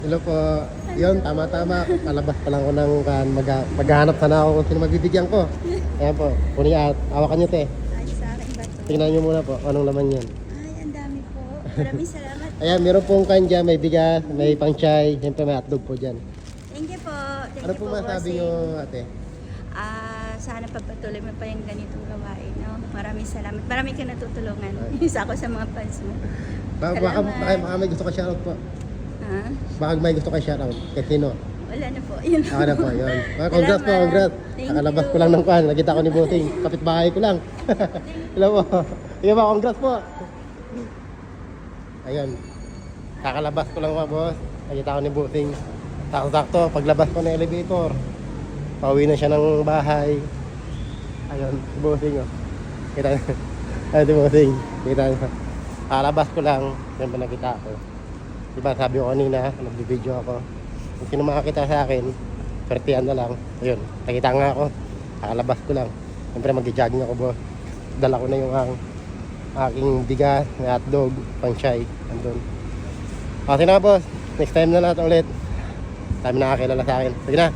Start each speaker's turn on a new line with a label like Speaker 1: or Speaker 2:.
Speaker 1: Hello po. Yun, tama-tama. Palabas pa lang ko ng maghahanap sana ako kung sino magbibigyan ko. Ayan po. Kunin at hawakan nyo, te.
Speaker 2: Ay, sa akin ba to?
Speaker 1: Tingnan nyo muna po anong laman yan.
Speaker 2: Ay, ang dami po. Maraming salamat.
Speaker 1: Ayan, meron pong kanya, may bigas, may pang-chai, siyempre may hotdog po dyan.
Speaker 2: Thank you po. Thank
Speaker 1: Ano
Speaker 2: you
Speaker 1: po masabi
Speaker 2: bossing.
Speaker 1: nyo, ate?
Speaker 2: Sana pagpatuloy mo pa yung ganitong gawain. No? Maraming salamat. Marami ka natutulungan. Isa ako sa mga fans mo.
Speaker 1: Baka may gusto ka shoutout po.
Speaker 2: Ha?
Speaker 1: Baka may gusto ka shoutout. Kay sino?
Speaker 2: Wala na po. Yun.
Speaker 1: Ako na po, yun. Congrats po, congrats.
Speaker 2: Thank
Speaker 1: Nakalabas
Speaker 2: you.
Speaker 1: ko lang ng kwan. Nakita ko ni Bossing. Kapitbahay ko lang. Hello po. Sige po, congrats po. Ayun. Kakalabas ko lang po, boss. Nakita ko ni Bossing. Sakto-sakto, paglabas ko ng elevator. Pauwi na siya ng bahay. Ayun, si Bossing, oh. Kita niyo. Ayun, si Bossing. Kita niyo. Kakalabas ko lang. Siyempre nakita ko. Diba, sabi ko kanina, nag-video ako. Kung sino makakita sa akin, pertihan na lang. Ayun, nakita nga ako. Kakalabas ko lang. Siyempre mag-jogging ako, boss. Dala ko na yung aking bigas, hotdog, pang-chai. Andun. Okay na, boss. Next time na natin ulit. Sabi nakakilala sa akin. Sige na.